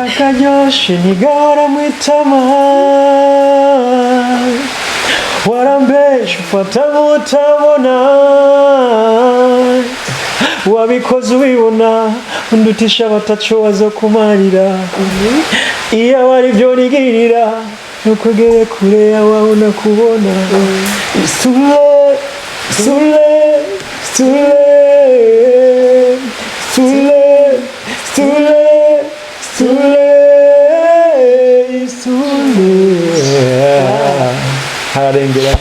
akanyoshe nigahora mwitama warambeshe ufata mutabona wabikoze ubibona undutisha bataco bazokumarira iyo bari byo nigirira nukugere kure yawe kubona sule sule sule sule sule sule sule harengera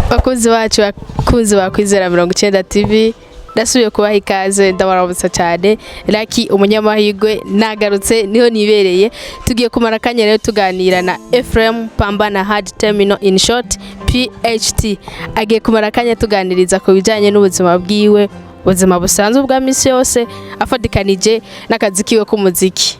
bakuzi wacu bakuzi bakwizera 90 TV ndasubiye kubaha ikaze ndabaramutsa cyane Lucky umunyamahirwe nagarutse niho nibereye tugiye kumara kanya rero tuganira na Ephraim Pambana Hard Terminal in short PHT agiye kumara kanya tuganiriza ku bijanye n'ubuzima bwiwe ubuzima busanzwe bwa misi yose afadikanije n'akazi kiwe k'umuziki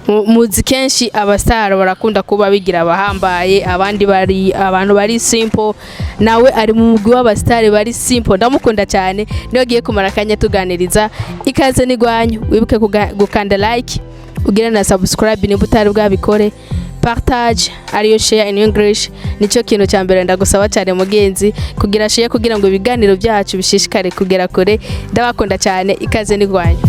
muzi kenshi abastar barakunda kuba bigira abahambaye abandi bari abantu bari simple nawe ari mu mugwi w'abastar bari simple ndamukunda cyane niyo giye kumara kanya tuganiriza ikaze nigwanyu wibuke gukanda like ugira na subscribe niba utari bwabikore partage ariyo share in English nico kintu cya mbere ndagusaba cyane mugenzi kugira share kugira ngo ibiganiro byacu bishishikare kugera kure ndabakunda cyane ikaze nigwanyu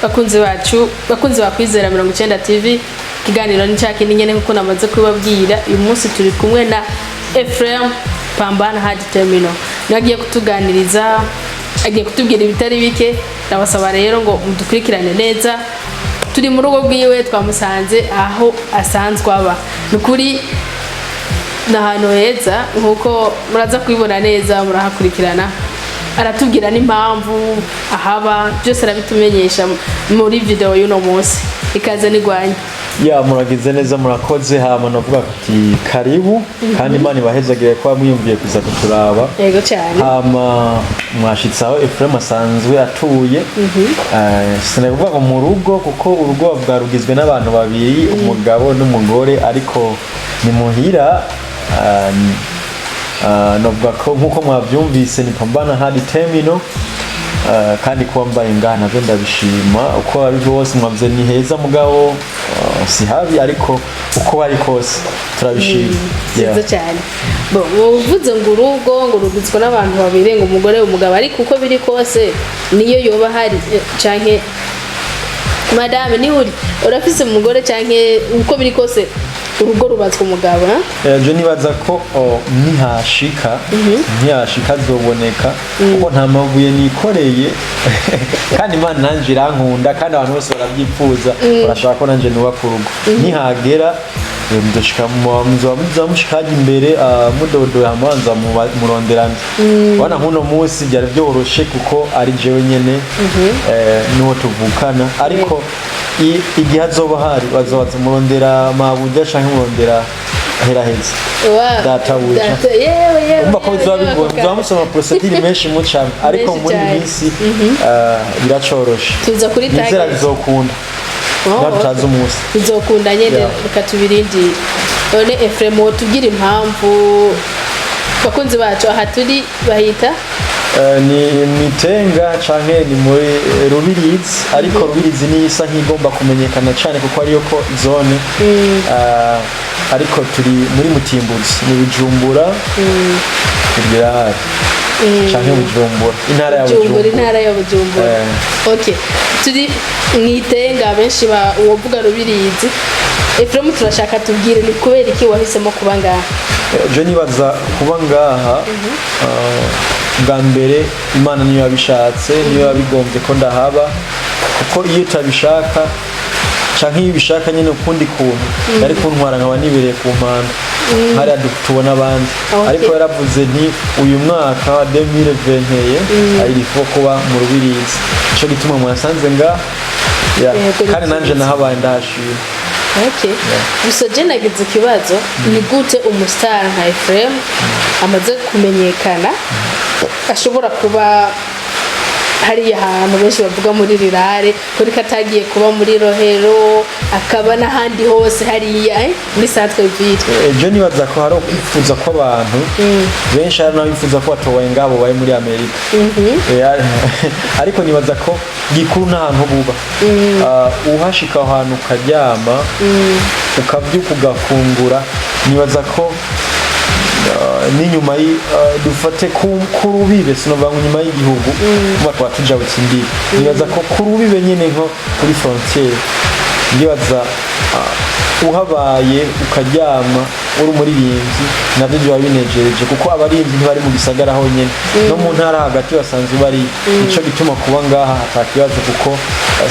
bakunzi bacu bakunzi bakwizera 90 TV kiganiro ni cyaki nyene kuko namaze kubabwira uyu munsi turi kumwe na Ephraim Pambana Hard Terminal nagiye kutuganiriza agiye kutubwira ibitari bike ndabasaba rero ngo mudukurikirane neza turi mu rugo bwiwe twamusanze aho asanzwe aba nukuri nahano heza nkuko muraza kwibona neza murahakurikirana aratubwira n'impamvu ahaba byose arabitumenyesha muri video y'uno munsi ikaze nigwanye ya muragize neza murakoze hama navuga ati karibu kandi Imana ibahezagire kwa mwiyumviye kuza kuturaba yego cyane hama mwashitsaho Ephraim asanzwe atuye sinavuga ngo mu rugo kuko urugo bwarugizwe n'abantu babiri umugabo n'umugore ariko ni muhira novuga ko nkuko mwabyumvise ni Pambana Hard Terminal kandi kuba mbaye ngaha navyo ndabishima uko ari byose mwavuze ni heza mugabo si habi ariko uko bari kose turabishima nziza cyane bo uvuze ngo urugo ngo rugizwe n'abantu babiri ngo umugore umugabo ariko uko biri kose niyo yoba hari canke madame ni urafise umugore canke uko biri kose urugo rubatswe umugabo je nibaza ko nihashika zoboneka kuko nta mabuye nikoreye kandi Imana nanje irankunda kandi abantu bose barabyipfuza urashaka ko nanje nuba ku rugo nihagera mudashika muzamushikaje imbere mudodo yamanza muronderana bana nkuno munsi byari byoroshe kuko ari jewe nyene nuwo tuvukana ariko igihe azoba hari bazobaza murondera mabuja canke murondera heraheza data wuja umva ko bizamusoma procedure menshi mucana ariko muri minsi biracoroshe tuza kuri tag nizera bizokunda natutaza umunsi bizokunda nyene rikatubirindi none Ephraim tugira impamvu bakunzi bacu aha turi bahita ni mitenga canke ni muri Rubirizi ariko Rubirizi ni isa nk'igomba kumenyekana cyane kuko ariyo ko zone ariko turi muri Mutimbuzi ni Bujumbura kugira canke Bujumbura intara ya Bujumbura okay turi mwitenga benshi ba uwovuga Rubirizi Ephraim turashaka tubwire ni kubera iki wahisemo kuba ngaha je nibaza kuba ngaha bwa mbere Imana niyo yabishatse niyo yabigombye ko ndahaba kuko iyo utabishaka canke iyo ubishaka nyene ukundi kuntu ari kuntwara nkaba nibereye ku mpano hari tubona abandi ariko yaravuze nti uyu mwaka wa 2021 arifo kuba mu Rubirizi ico gituma mwasanze ngaha kandi nanje nahabaye ndashima okay gusa je nagize ikibazo ni gute umustar nka Ephraim amaze kumenyekana ashobora kuba hariya hantu benshi bavuga muri rirare kuri katagiye kuba muri rohero akaba n'ahandi hose hariya muri centre ville ejo nibaza ko hari kwifuza ko abantu benshi hari n'abifuza ko batowe ngabo bari muri Amerika ariko nibaza ko gikuru n'ahantu buba uhashika ahantu ukaryama ukabyuka ugafungura nibaza ko n'inyuma dufate ku rubibe sinova ngo nyuma y'igihugu kuba tujabutse imbibi nibaza ko ku rubibe nyine nko kuri frontiere ndibaza uhabaye ukaryama uri umuririmbyi nabyo biba binejereje kuko abaririmbyi ntibari mu gisagara honyine no mu ntara hagati basanzwe bari nico gituma kuba ngaha atakibazo kuko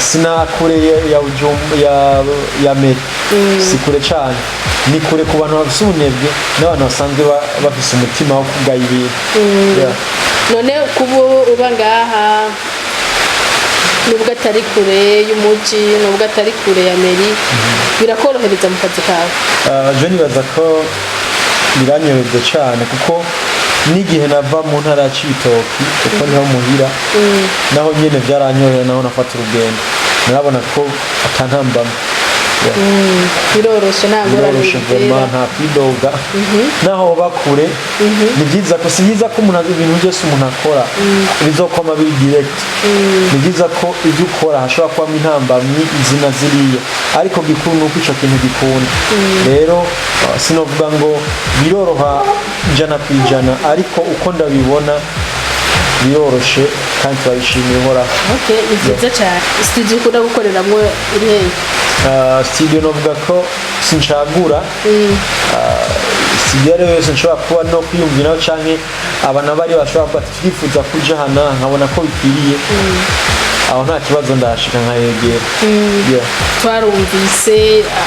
sinakure ya meri si kure cyane ni kure ku bantu bafise ubunebwe n'abantu basanzwe bafise umutima wo kugaya ibintu none kuba uba ngaha nubwo atari kure y'umuji nubwo atari kure ya meri birakorohereza mu kazi kawe je nibaza ko biranyoroheje cyane kuko n'igihe nava mu ntara ya Cibitoki kuko niho muhira naho nyene byaranyorohera naho nafata urugendo narabona ko atantambamwe biroroshe nta kwidoga naho bakure ni byiza ko si byiza ko umuntu ibintu byose umuntu akora bizokoma biri direct ni byiza ko ibyo ukora hashobora kubamo intambamyi izina ziriya ariko gikuru nuko ico kintu gikunda rero sinovuga ngo biroroha 100% ariko uko ndabibona biroroshe kandi turabishimiye hora ni byiza cyane studio ukunda gukoreramwo iri studio novuga ko sinshagura studio rero yose nshobora kuba no kwiyumviraho canke abana bari bashobora kuba twifuza kuja hana nkabona ko bikwiriye aho nta kibazo ndashika nkayegera twarumvise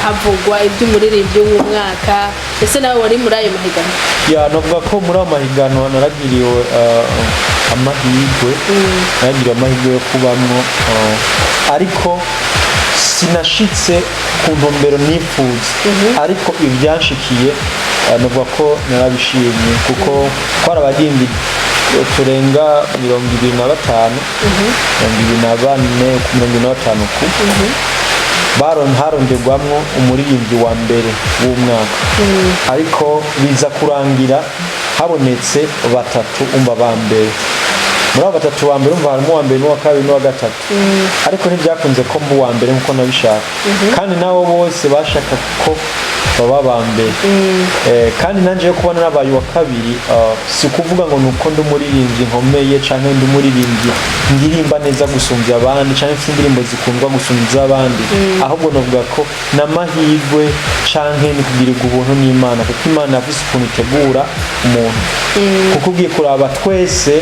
havugwa iby'umuririmbyi w'umwaka ese nawe wari muri ayo mahiganwa novuga ko muri ayo mahiganwa naragiriwe amahirwe yo kubamwo ariko sinashitse ku ntumbero nifuza ariko ibyanshikiye novuga ko narabishimye kuko twari abarimbi turenga 25 harondegwamwo umuririmbyi wa mbere w'umwaka ariko biza kurangira habonetse batatu ba mbere muri abo batatu ba mbere umva harimo uwa mbere n'uwa kabiri n'uwa gatatu ariko ntibyakunze ko mba uwa mbere nk'uko nabishaka kandi nabo bose bashaka ko baba ba mbere kandi nanjye yo kubona nabaye uwa kabiri si ukuvuga ngo ni uko ndi umuririmbyi nkomeye cyangwa ndi umuririmbyi ndirimba neza gusumbya abandi cyangwa mfite indirimbo zikundwa gusumbya abandi ahubwo navuga ko n'amahirwe cyangwa ni kugirirwa ubuntu n'Imana kuko Imana yavuze ukuntu itegura umuntu kuko ugiye kuraba twese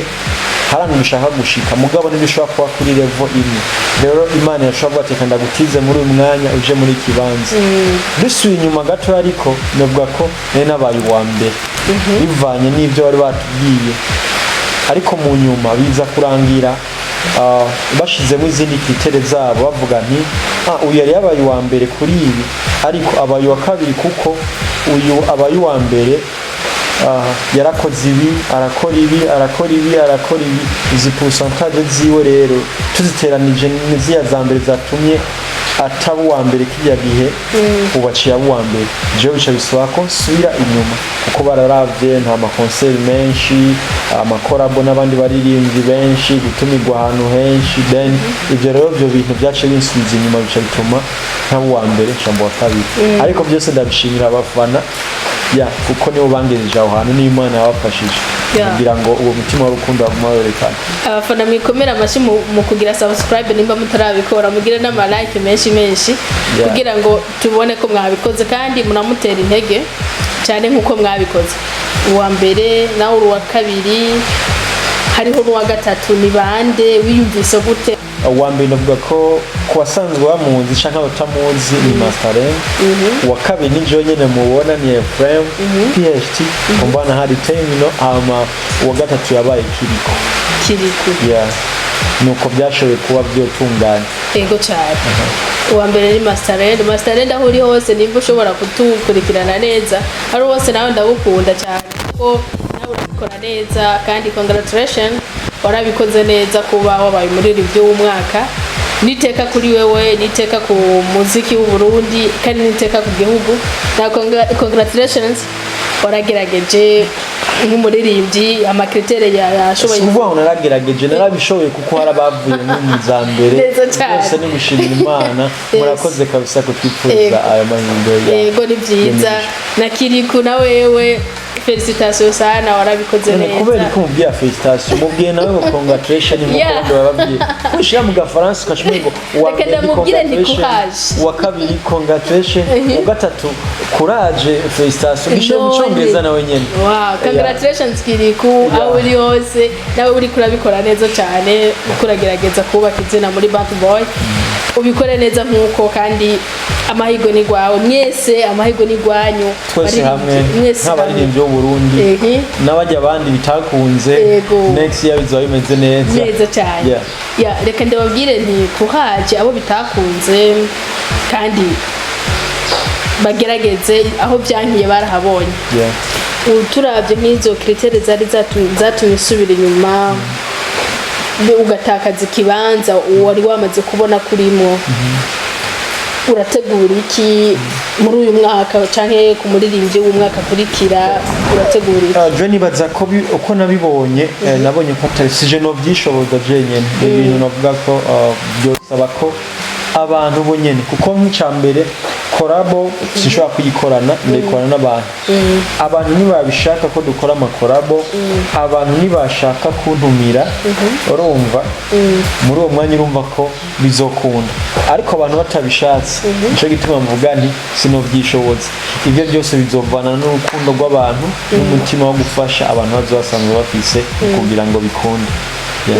haranga ushaka gushika mugabo ntibishobora kuba kuri level imwe rero Imana yashobora guteka ndagutize muri uyu mwanya uje muri kibanza dusuye inyuma gato ariko navuga ko nabaye uwa mbere bivanye n'ibyo bari batubwiye ariko mu nyuma biza kurangira bashizemo izindi kritere zabo bavuga nti uyu yari yabaye uwa mbere kuri ibi ariko abaye uwa kabiri kuko uyu abaye uwa mbere yarakoze ibi arakora ibi izi pourcentage ziwe rero tuziteranije n'iziya za mbere zatumye ataba uwa mbere kiriya gihe ubaciye abo uwa mbere jewe bica bisaba ko nsubira inyuma kuko bararavye nta makonseri menshi amakorabo n'abandi baririmbyi benshi gutumirwa ahantu henshi then ibyo rero byo bintu byace binsubiza inyuma bica bituma ntaba uwa mbere nshambo wa kabiri ariko byose ndabishimira abafana kuko nibo bangejeje aho hantu n'Imana yabafashije kugira ngo uwo mutima w'urukundo waguma werekana abafana mwikomera amashi mu kugira subscribe nimba mutarabikora mugire n'ama like menshi kugira ngo tubone ko mwabikoze kandi munamutera intege cyane nkuko mwabikoze uwa mbere nawe uwa kabiri hariho n'uwa gatatu ni bande wiyumvise gute uwa mbere navuga ko ku basanzwe bamuzi canke abatamuzi ni Masteren uwa kabiri ni jewe nyene mubona ni Ephraim PhD kumbana hari Temino ama uwa gatatu yabaye Kiriko nuko byashoboye kuba byotunganye ego cyane uwa mbere ni Masteren aho uri hose nimba ushobora kutukurikirana neza ari hose nawe ndagukunda cyane kuko nawe urakora neza kandi congratulations warabikoze neza kuba wabaye umuririmbyi w'umwaka niteka kuri wewe niteka ku muziki w'u Burundi kandi niteka ku gihugu na congratulations waragerageje nk'umuririmbyi amakritere yashoboye kuvuga naragerageje narabishoboye kuko harabavuye mu zambere bose ni gushimira Imana murakoze kabisa kutwifuza ayo mahindura yego ni byiza nakiriku na wewe Félicitations sana warabikoze neza. Kubera ko mubwiye félicitations mubwiye nawe ngo congratulations mukondo bababwiye. Ushira mu gafaransa kashimwe ngo wa kabiri congratulations ugatatu courage félicitations bishe mu cyongereza nawe nyene. Wow, congratulations Kiriku aho uri hose nawe uri kurabikora neza cyane ukuragerageza kubaka izina muri Bad Boy. Ubikore neza nkuko kandi amahigo ni gwawe mwese amahigo ni gwanyu twese hamwe nk'abaririmbyi b'u Burundi n'abajya abandi bitakunze next year bizaba bimeze neza cyane reka ndababwire nti kuhaje abo bitakunze kandi bagerageze aho byankiye barahabonye turabye nk'izo kritere zari zatumye usubira inyuma ugatakaza ikibanza wari wamaze kubona kurimo urategura iki muri uyu mwaka canke ku muririmbyi w'umwaka kurikira urategura iki? Je nibaza ko uko nabibonye nabonye ko atasije no byishoboza jenyene ibintu navuga ko byosaba ko abantu bo nyene kuko nk'icambere korabo sishobora kuyikorana ndayikorana n'abantu abantu ntibabishaka ko dukora amakorabo abantu ntibashaka kuntumira urumva muri uwo mwanya urumva ko bizokunda ariko abantu batabishatse nico gituma mvuga nti sinovyishoboza ivyo byose bizovana n'urukundo rw'abantu n'umutima wo gufasha abantu bazobasanzwe bafise kugira ngo bikunde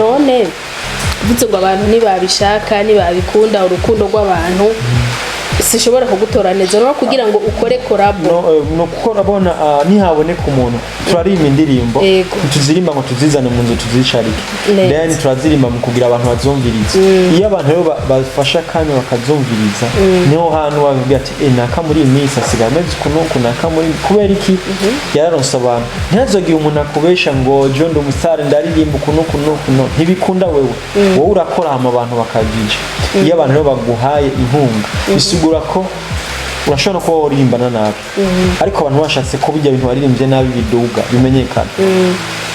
none bitse ngo abantu ntibabishaka ntibabikunda urukundo rw'abantu sishobora kugutora neza no kugira ngo ukore korabo no gukora bona ntihaboneka umuntu turarimba indirimbo tuzirimba ngo tuzizane mu nzu tuzicarike then turazirimba mu kugira abantu bazumviriza iyo abantu rero bafasha kandi bakazumviriza niho hantu bavuga ati naka muri imisi asigameze kunuko naka muri kubera iki yararonse abantu ntazogiye umuntu akubesha ngo John Dumusare ndaririmba kunuko ntibikunda wewe urakora hama abantu bakagije iyo abantu rero baguhaye inkunga bisigura ko urashobora kuba waririmbana nabi ariko abantu bashatse ko bijya bintu waririmbye nabi biduga bimenyekana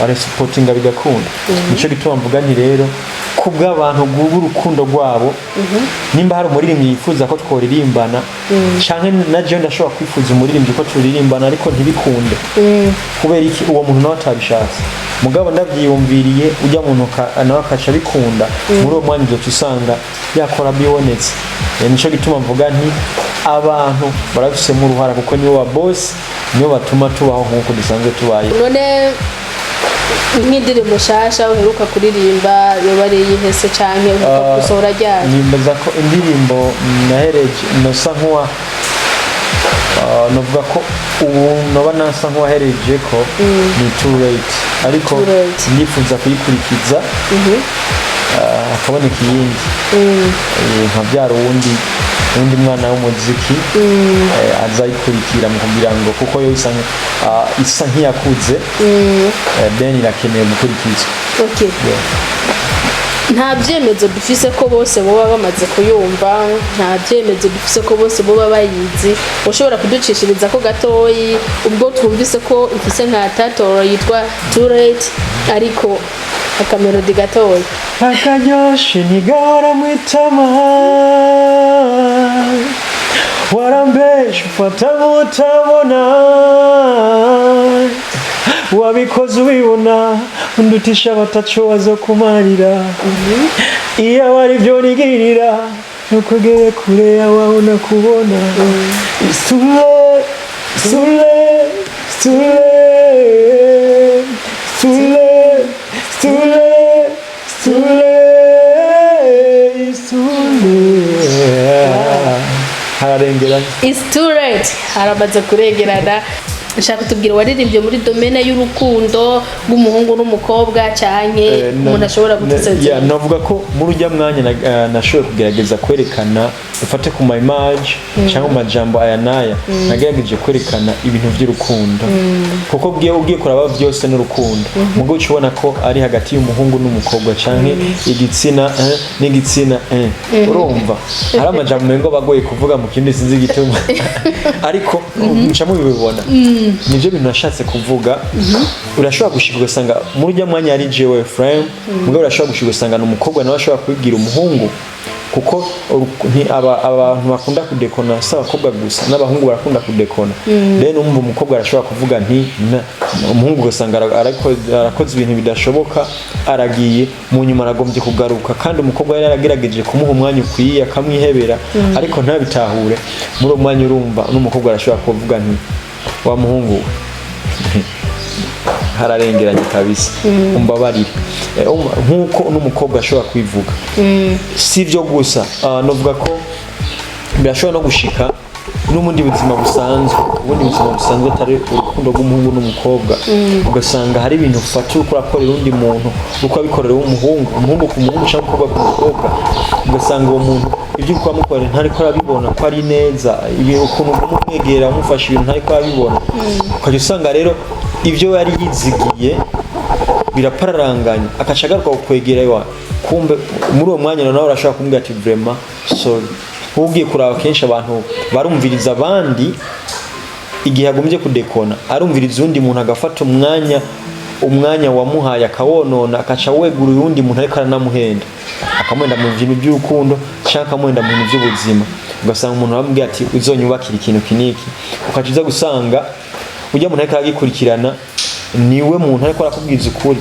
baresupotinga bigakunda nico gituma mvuga nti rero ku bw'abantu bw'urukundo rwabo nimba hari umuririmbyi yifuza ko tworirimbana canke na je ndashobora kwifuza umuririmbyi ko turirimbana ariko ntibikunde kubera iki uwo muntu nawe atabishatse mugabo ndavyiyumviriye ujya muntu nawe akaca bikunda muri uwo mwanya byo tusanga yakora bibonetse nico gituma mvuga nti abantu barafisemo uruhara kuko nibo ba boss nibo batuma tubaho nkuko dusanzwe tubaye none nk'indirimbo shasha uheruka kuririmba yoba ari yihese canke uheruka gusohora ryari nimbaza ko indirimbo nahereje nosa nkuwa novuga ko ubu noba nasa nkuwahereje ko ni too late ariko nifuza kuyikurikiza hakaboneka iyindi nkabyara uwundi mwana w'umuziki azayikurikira mu kugira ngo kuko yo isa nk'iyakuze then irakeneye gukurikizwa nta byemezo dufise ko bose boba bamaze kuyumva nta byemezo dufise ko bose boba bayizi ushobora kuducishiriza ko gatoyi ubwo twumvise ko ifise nka tatoro yitwa Too Late ariko akamelodi gatoyi akanyoshe ntigahora mwitama warambeshe ufata nk'utabona wabikoze ubibona undutisha bataco wazokumarira iyo wari byo nigirira nukugere kure yawe nakubona sule sule sule sule sule sule sule hararengerana It's too late haramaze kurengerana nshaka tubwira waririmbye muri domaine y'urukundo rw'umuhungu n'umukobwa canke umuntu ashobora gutuzeza navuga ko muri ujya mwanya nashoboye kugerageza kwerekana ufate ku my image cyangwa amajambo aya naya nagerageje kwerekana ibintu by'urukundo kuko ugiye kuraba byose n'urukundo mugo ubona ko ari hagati y'umuhungu n'umukobwa canke igitsina n'igitsina urumva hari amajambo mengo bagoye kuvuga mu kindi sinzi gituma ariko ncamo bibona nivyo bintu nashatse kuvuga urashobora gushika ugasanga muri ujya mwanya ari jewe frame mugo urashobora gushika ugasanga n'umukobwa nawe ashobora kubibwira umuhungu kuko abantu bakunda kudekona si abakobwa gusa n'abahungu barakunda kudekona rero umva umukobwa arashobora kuvuga nti umuhungu ugasanga arakoze ibintu bidashoboka aragiye mu nyuma aragombye kugaruka kandi umukobwa yari yaragerageje kumuha umwanya ukwiye akamwihebera ariko ntabitahure muri uwo mwanya urumva n'umukobwa arashobora kuvuga nti wa muhungu hararengeranye kabisa umbabarire nkuko n'umukobwa ashobora kwivuga si byo gusa novuga ko birashobora no gushika n'ubundi buzima busanzwe atari urukundo rw'umuhungu n'umukobwa ugasanga hari ibintu ufata uko urakorera undi muntu uko abikorera umuhungu ku muhungu cyangwa umukobwa ku mukobwa ugasanga uwo muntu ibyo uko amukorera ntariko arabibona ko ari neza ukuntu umwegera umufasha ibintu ntariko arabibona ukajya usanga rero ibyo yari yizigiye birapararanganya akaca agaruka kukwegera iwawe kumbe muri uwo mwanya nawe urashobora kumubwira ati vraiment sorry ugiye kuraba kenshi abantu barumviriza abandi igihe agombye kudekona arumviriza undi muntu agafata umwanya wamuhaye akawonona akaca wegura undi muntu ariko aranamuhenda akamwenda mu bintu by'urukundo cyangwa akamwenda mu bintu by'ubuzima ugasanga umuntu aramubwira ati uzonyubakira ikintu kiniki ukaca uza gusanga ujya muntu ariko aragikurikirana niwe muntu ariko arakubwiza ukuri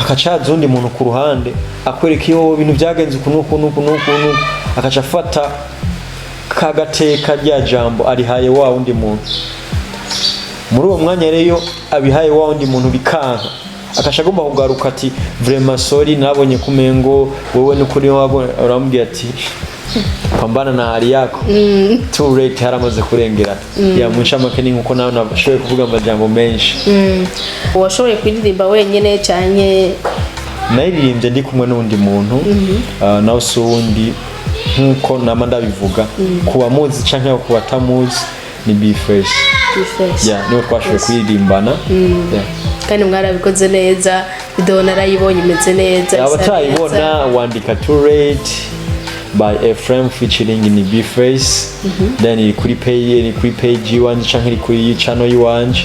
akacaza undi muntu ku ruhande akwereka iyo bintu byagenze ukuntu akaca afata kagateka rya jambo arihaye wa undi muntu muri uwo mwanya rero abihaye wa undi muntu bikanka akaca agomba kugaruka ati vraiment sorry nabonye kumengo wewe n'ukuri uramubwira ati pambana na hali yako too late haramaze kurengera ya munshamake ni nkuko nawe nabashoboye kuvuga amajambo menshi washoboye kuririmba wenyene cyane naririmbye ndi kumwe n'undi muntu nawe so wundi nkuko nama ndabivuga kuba muzi canke ku batamuzi ni Bface niwe twashoboye kuririmbana kandi mwarabikoze neza video narayibonye imeze neza abatayibona wandika too late by Ephraim featuring in Bface then iri kuri page yiwanje canke iri kuri channel yiwanje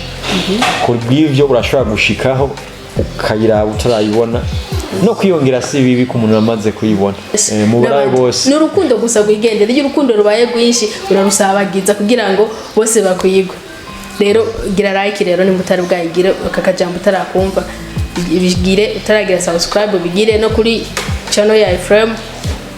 ku bw'ivyo urashobora gushikaho ukayiraba utarayibona no kwiyongera si bibi ku muntu yamaze kuyibona mu burayi bose n'urukundo gusa rwigendera iyo urukundo rubaye rwinshi urarusabagiza kugira ngo bose bakuyigwe rero gira like rero nimutari bwayigire akakajambo utarakumva bigire utaragira subscribe bigire no kuri channel ya Ephraim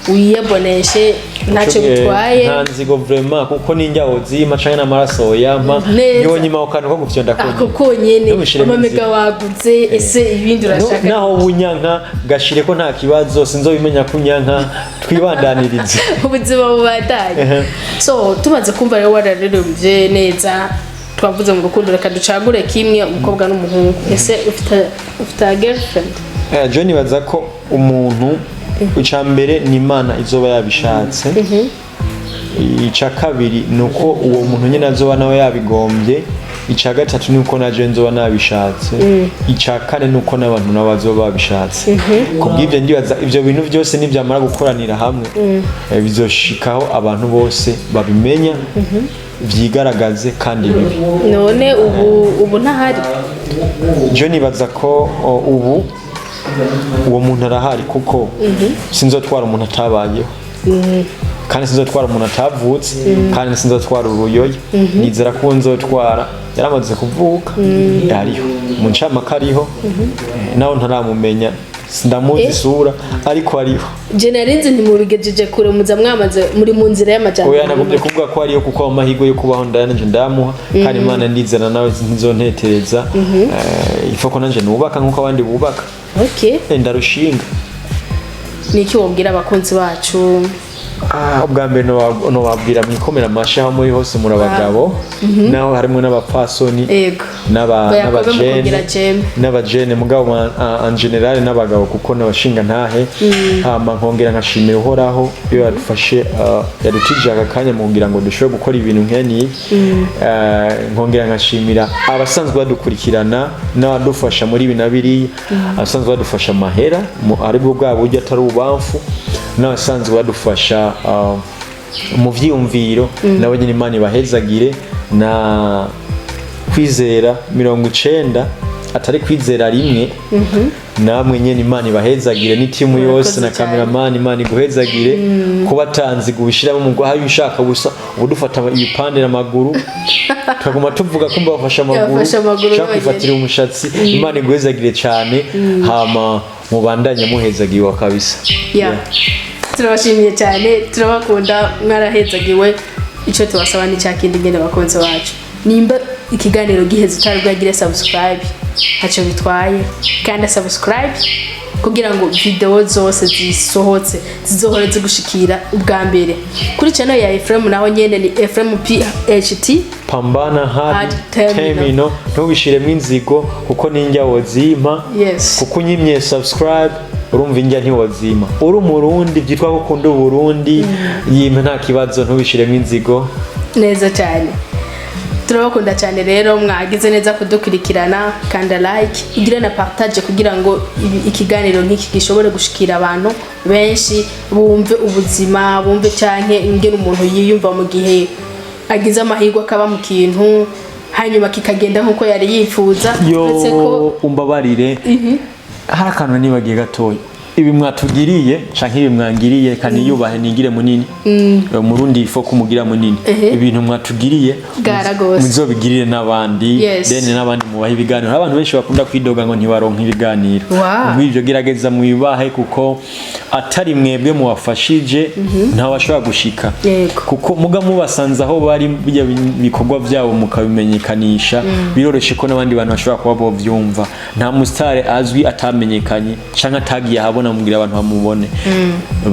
uyiboneshe ntacyo bitwaye ntanzigo vraiment kuko ninjyaho zima canke n'amaraso yampa niho nyima ukantu ko gufyonda ko kuko nyene amamega waguze ese ibindi urashaka naho bunyanka gashire ko nta kibazo sinzobimenya kunyanka twibandanirize ubuzima bubataye so tumaze kumva rero wararerumvye neza twavuze mu rukundo reka ducagure kimwe umukobwa n'umuhungu ese ufite girlfriend John baza ko umuntu icambere ni Imana izoba yabishatse ica kabiri nuko uwo muntu nyene azoba nawe yabigombye ica gatatu nuko naje nzoba nabishatse ica kane nuko n'abantu nabo bazoba babishatse kubw'ivyo ndibaza ivyo bintu byose nivyamara gukoranira hamwe bizoshikaho abantu bose babimenya vyigaragaze kandi bibi none ubu ntahari je nibaza ko ubu uwo muntu arahari kuko sinzotwara umuntu atabayeho kandi sinzotwara umuntu atavutse kandi sinzotwara uruyoya nizera ko nzotwara yaramaze kuvuka ariho mu ncamake ariho nawe ntaramumenya ndamuzi isura ariko ariho je narinzi ntimubigejeje kure muza mwamaze muri mu nzira y'amajyambere oya nagomye kuvuga ko ariyo kuko amahirwe yo kubaho ndanje ndamuha kandi Imana ndizera nawe ntizontetereza ifoko nanje nubaka nkuko abandi bubaka okay ndarushinga niki wobwira abakunzi bacu ubwa mbere no babwira mwikomera amashi aho muri hose muri abagabo naho harimo n'abapfasoni n'abajene mugabo en general n'abagabo kuko n'abashinga ntahe hama nkongera nkashimira uhoraho iyo yadufashe yadutije akakanya mugira ngo dushobore gukora ibintu nk'eni nkongera nkashimira abasanzwe badukurikirana n'abadufasha muri ibi nabiri abasanzwe badufasha mahera ari bwo bwabo ujya atari ubamfu n'abasanzwe badufasha mu vyiyumviro nabo nyine Imana ibahezagire na kwizera 90 atari kwizera rimwe namwe nyene Imana ibahezagire n'itimu yose na cameraman Imana iguhezagire kuba tanzi gubishiramo mu hayo ushaka gusa ubudufata ibipande n'amaguru tukaguma tuvuga ko mbafasha amaguru shaka kwifatira umushatsi Imana iguhezagire cyane hama mubandanye muhezagiwe kabisa turabashimiye cyane turabakunda mwarahezagiwe icyo tubasaba ni cyakindi ngene bakonze wacu nimba ikiganiro giheze utarwagire subscribe haco bitwaye kandi subscribe kugira ngo video zose zisohotse zizohore zigushikira ubwa mbere kuri channel ya Ephraim naho nyene ni Ephraim PHT pambana hard terminal ntubishiremo inzigo kuko ninjya wozima kuko unyimye subscribe urumva injya ntiwozima uri umurundi byitwa ko ukunda Burundi yimpe nta kibazo ntubishiremo inzigo neza cyane turabakunda cyane rero mwagize neza kudukurikirana kanda like igira na partage kugira ngo ikiganiro nk'iki gishobore gushikira abantu benshi bumve ubuzima bumve cyanke ingene umuntu yiyumva mu gihe agize amahirwe akaba mu kintu hanyuma kikagenda nkuko yari yifuza ndetse ko umbabarire hari akantu nibagiye gatoya ibi mwatugiriye canke ibi mwangiriye kandi yubahe ningire munini murundi ifo kumugira munini ibintu mwatugiriye muzobigirire n'abandi then n'abandi mubahe ibiganiro abantu benshi bakunda kwidoga ngo ntibaronka ibiganiro ibyo gerageza mubibahe kuko atari mwebwe muwafashije nta washobora gushika kuko muga mubasanze aho bari bikorwa byabo mukabimenyekanisha biroroshe ko n'abandi bantu bashobora kuba bo byumva nta mustare azwi atamenyekanye canke atagiye habona mugira abantu bamubone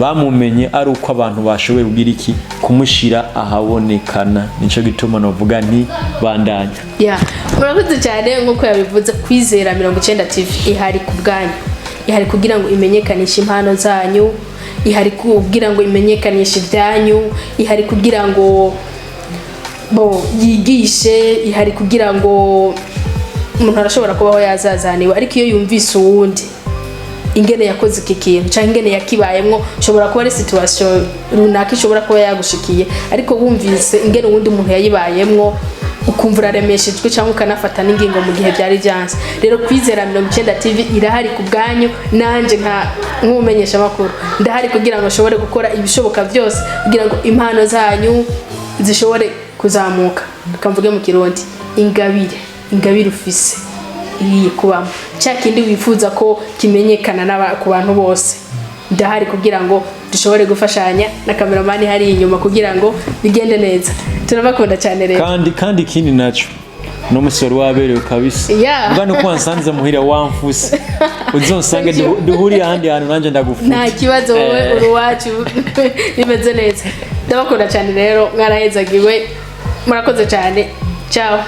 bamumenye ari uko abantu bashoboye kugira iki kumushira ahabonekana nico gituma novuga nti bandanya murakoze cyane nkuko yabivuze kwizera 90 TV ihari ku bwanyu ihari kugira ngo imenyekanishe impano zanyu ihari kugira ngo imenyekanishe ibyanyu ihari kugira ngo yigishe ihari kugira ngo umuntu arashobora kubaho yazazaniwe ariko iyo yumvise uwundi ingene yakoze iki kintu cyangwa ingene yakibayemwo shobora kuba ari situation runaka ishobora kuba yagushikiye ariko wumvise ingene uwundi umuntu yayibayemwo ukumva uraremeshejwe cyangwa ukanafata n'ingingo mu gihe byari byanze rero kwizera 90 TV irahari ku bwanyu nanje nk'umumenyesha makuru ndahari kugira ngo shobore gukora ibishoboka byose kugira ngo impano zanyu zishobore kuzamuka tukamvuge mu Kirundi ingabire ufise iri kubamo cyakindi wifuza ko kimenyekana ku bantu bose ndahari kugira ngo dushobore gufashanya na cameraman hari inyuma kugira ngo bigende neza turabakunda cyane rero kandi kindi naco no musoro waberewe kabisa ngano ko wansanze muhira wamfuse uzonsange duhuri ahandi hantu nanje ndagufuta nta kibazo wowe uruwacu bimeze neza ndabakunda cyane rero mwarahezagiwe murakoze cyane ciao